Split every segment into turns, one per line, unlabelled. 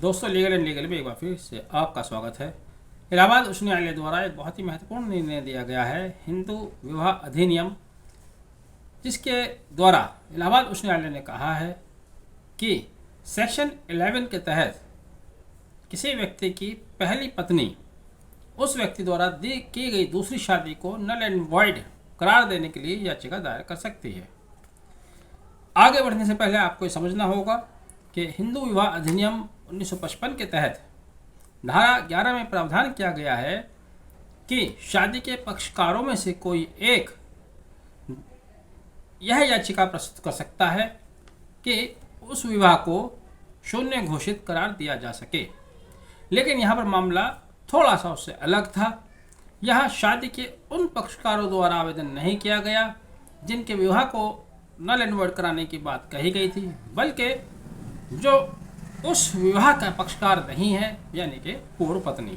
दोस्तों, legal and legal में एक बार फिर से आपका स्वागत है। इलाहाबाद उच्च न्यायालय द्वारा एक बहुत ही महत्वपूर्ण निर्णय दिया गया है हिंदू विवाह अधिनियम, जिसके द्वारा इलाहाबाद उच्च न्यायालय ने कहा है कि सेक्शन 11 के तहत किसी व्यक्ति की पहली पत्नी उस व्यक्ति द्वारा की गई दूसरी शादी को नल एंड वॉइड करार देने के लिए याचिका दायर कर सकती है। आगे बढ़ने से पहले आपको समझना होगा कि हिंदू विवाह अधिनियम 1955 के तहत धारा 11 में प्रावधान किया गया है कि शादी के पक्षकारों में से कोई एक यह याचिका प्रस्तुत कर सकता है कि उस विवाह को शून्य घोषित करार दिया जा सके। लेकिन यहाँ पर मामला थोड़ा सा उससे अलग था। यहाँ शादी के उन पक्षकारों द्वारा आवेदन नहीं किया गया जिनके विवाह को नल एंड वॉइड कराने की बात कही गई थी, बल्कि जो उस विवाह का पक्षकार नहीं है, यानी कि पूर्व पत्नी।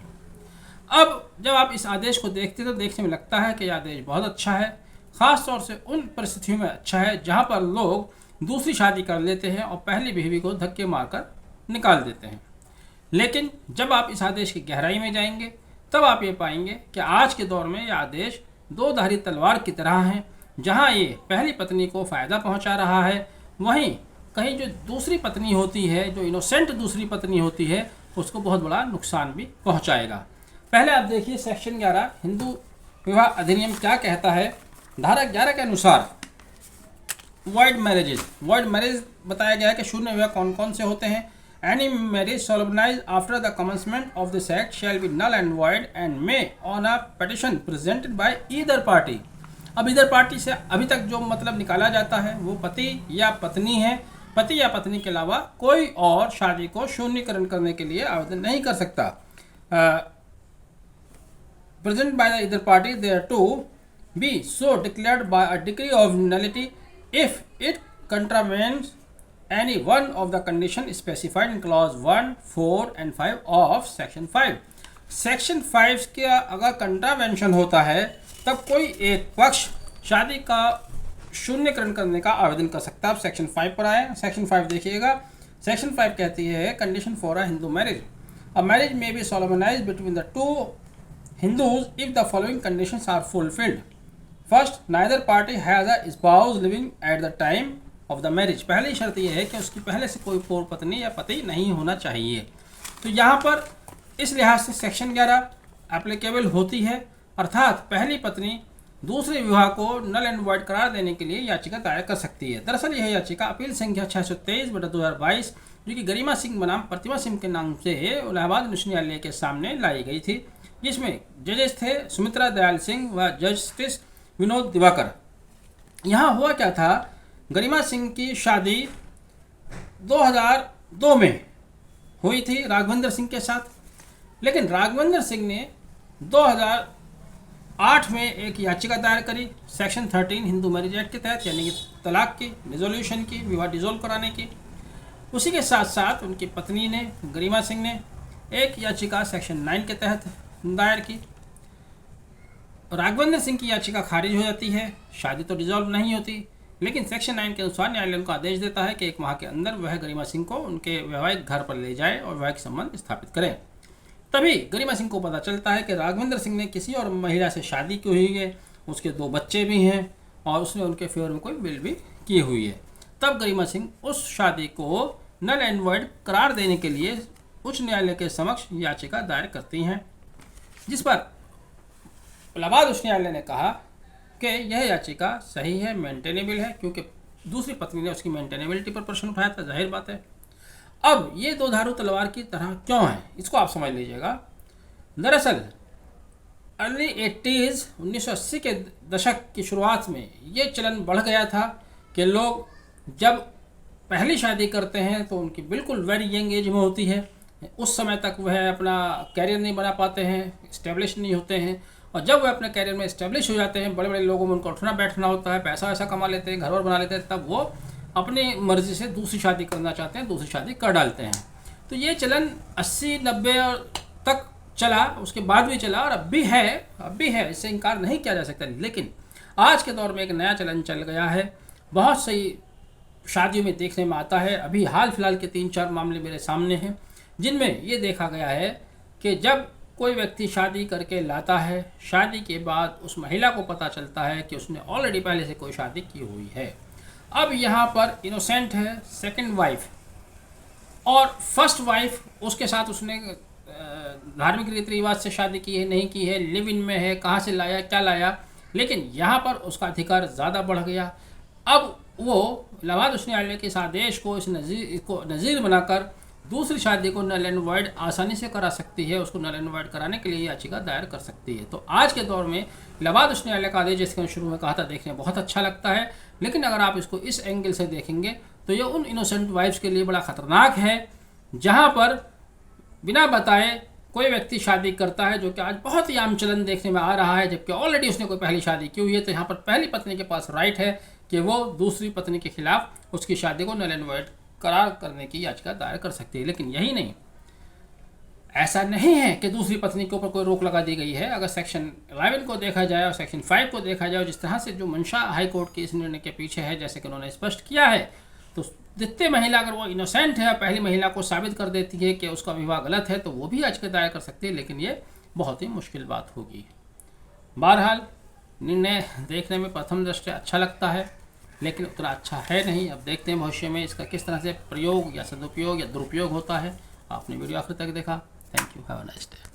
अब जब आप इस आदेश को देखते तो देखने में लगता है कि यह आदेश बहुत अच्छा है, ख़ास तौर से उन परिस्थितियों में अच्छा है जहां पर लोग दूसरी शादी कर लेते हैं और पहली बीवी को धक्के मारकर निकाल देते हैं। लेकिन जब आप इस आदेश की गहराई में जाएंगे तब आप ये पाएंगे कि आज के दौर में यह आदेश दो धारी तलवार की तरह है। जहाँ ये पहली पत्नी को फ़ायदा पहुँचा रहा है, वहीं कहीं जो दूसरी पत्नी होती है, जो इनोसेंट दूसरी पत्नी होती है, उसको बहुत बड़ा नुकसान भी पहुंचाएगा। पहले आप देखिए सेक्शन 11 हिंदू विवाह अधिनियम क्या कहता है। धारा 11 के अनुसार वॉइड मैरिज बताया गया है कि शून्य विवाह कौन कौन से होते हैं। Any marriage solemnize after the commencement of this act shall be null and void and may on a petition presented by either party. अब ईदर पार्टी से अभी तक जो मतलब निकाला जाता है वो पति या पत्नी है। पति या पत्नी के अलावा कोई और शादी को शून्यकरण करने के लिए आवेदन नहीं कर सकता। Present by the either party there to be so declared by a degree of nullity if it contravenes any one of the condition specified in clause 1, 4 and 5 of section 5। Section 5 के अगर कंट्रावेंशन होता है तब कोई एक पक्ष शादी का शून्यकरण करने का आवेदन कर सकता है। आप सेक्शन 5 पर आए। सेक्शन 5 देखिएगा। सेक्शन 5 कहती है condition for a Hindu marriage, a marriage may be solemnise between the two Hindus if the following conditions are fulfilled. First, neither party has a spouse living at the time of the marriage. पहली शर्त यह है कि उसकी पहले से कोई पूर्व पत्नी या पति नहीं होना चाहिए। तो यहाँ पर इस लिहाज से सेक्शन 11 एप्लीकेबल होती है, अर्थात पहली पत्नी दूसरे विवाह को नल एंड वॉइड करार देने के लिए याचिका दायर कर सकती है। दरअसल यह याचिका अपील संख्या 623/2022 जो कि गरिमा सिंह बनाम प्रतिमा सिंह के नाम से इलाहाबाद उच्च न्यायालय के सामने लाई गई थी, जिसमें जजेस थे सुमित्रा दयाल सिंह व जस्टिस विनोद दिवाकर। यहाँ हुआ क्या था, गरिमा सिंह की शादी 2002 में हुई थी राघवेंद्र सिंह के साथ, लेकिन राघवेंद्र सिंह ने 2008 में एक याचिका दायर करी सेक्शन 13 हिंदू मैरिज एक्ट के तहत, यानी कि तलाक की, डिसोल्यूशन की, विवाह डिसोल्व कराने की। उसी के साथ साथ उनकी पत्नी ने, गरिमा सिंह ने, एक याचिका सेक्शन 9 के तहत दायर की। राघवेंद्र सिंह की याचिका खारिज हो जाती है, शादी तो डिसॉल्व नहीं होती, लेकिन सेक्शन 9 के अनुसार न्यायालय उनको आदेश देता है कि 1 माह के अंदर वह गरिमा सिंह को उनके वैवाहिक घर पर ले जाए और वैवाहिक संबंध स्थापित करें। तभी गरिमा सिंह को पता चलता है कि राघवेंद्र सिंह ने किसी और महिला से शादी की हुई है, उसके 2 बच्चे भी हैं और उसने उनके फेवर में कोई विल भी की हुई है। तब गरिमा सिंह उस शादी को नल एंड वॉइड करार देने के लिए उच्च न्यायालय के समक्ष याचिका दायर करती हैं, जिस पर इलाहाबाद उच्च न्यायालय ने कहा कि यह याचिका सही है, मेंटेनेबल है, क्योंकि दूसरी पत्नी ने उसकी मेंटेनेबिलिटी पर प्रश्न उठाया था, जाहिर बात है। अब ये दो धारू तलवार की तरह क्यों है, इसको आप समझ लीजिएगा। दरअसल अर्ली 1980 के दशक की शुरुआत में ये चलन बढ़ गया था कि लोग जब पहली शादी करते हैं तो उनकी बिल्कुल वेरी यंग एज में होती है। उस समय तक वह अपना कैरियर नहीं बना पाते हैं, इस्टेब्लिश नहीं होते हैं, और जब वह अपने कैरियर में इस्टेब्लिश हो जाते हैं, बड़े बड़े लोगों में उनको उठना बैठना होता है, पैसा वैसा कमा लेते हैं, घर वर बना लेते हैं, तब वो अपनी मर्जी से दूसरी शादी करना चाहते हैं, दूसरी शादी कर डालते हैं। तो ये चलन 80-90 तक चला, उसके बाद भी चला और अब भी है, इससे इनकार नहीं किया जा सकता। लेकिन आज के दौर में एक नया चलन चल गया है, बहुत सही शादियों में देखने में आता है। अभी हाल फिलहाल के 3-4 मामले मेरे सामने हैं जिनमें ये देखा गया है कि जब कोई व्यक्ति शादी करके लाता है, शादी के बाद उस महिला को पता चलता है कि उसने ऑलरेडी पहले से कोई शादी की हुई है। अब यहाँ पर इनोसेंट है सेकंड वाइफ, और फर्स्ट वाइफ उसके साथ उसने धार्मिक रीति रिवाज से शादी की है, नहीं की है, लिव इन में है, कहाँ से लाया, क्या लाया, लेकिन यहाँ पर उसका अधिकार ज़्यादा बढ़ गया। अब वो इलाहाबाद उच्च न्यायालय के इस आदेश को इसको नज़ीर बनाकर दूसरी शादी को नल एंड वॉइड आसानी से करा सकती है, उसको नल एंड वॉइड कराने के लिए याचिका दायर कर सकती है। तो आज के दौर में इलाहाबाद उच्च न्यायालय का आदेश, जिसके शुरू में कहा था, देखने में बहुत अच्छा लगता है, लेकिन अगर आप इसको इस एंगल से देखेंगे तो ये उन इनोसेंट वाइफ्स के लिए बड़ा खतरनाक है, जहाँ पर बिना बताए कोई व्यक्ति शादी करता है, जो कि आज बहुत ही आम चलन देखने में आ रहा है, जबकि ऑलरेडी उसने कोई पहली शादी की हुई है। तो यहाँ पर पहली पत्नी के पास राइट है कि वो दूसरी पत्नी के खिलाफ उसकी शादी को नल एंड वॉइड करार करने की याचिका दायर कर सकती है। लेकिन यही नहीं, ऐसा नहीं है कि दूसरी पत्नी के ऊपर कोई रोक लगा दी गई है। अगर सेक्शन 11 को देखा जाए और सेक्शन 5 को देखा जाए, जिस तरह से जो मंशा हाई कोर्ट के इस निर्णय के पीछे है, जैसे कि उन्होंने स्पष्ट किया है, तो द्वितीय महिला अगर वो इनोसेंट है, पहली महिला को साबित कर देती है कि उसका विवाह गलत है, तो वो भी याचिका दायर कर सकती है, लेकिन ये बहुत ही मुश्किल बात होगी। बहरहाल निर्णय देखने में प्रथम दृष्टया अच्छा लगता है, लेकिन उतना अच्छा है नहीं। अब देखते हैं भविष्य में इसका किस तरह से प्रयोग या सदुपयोग या दुरुपयोग होता है। आपने वीडियो आखिर तक देखा, thank you, have a nice day.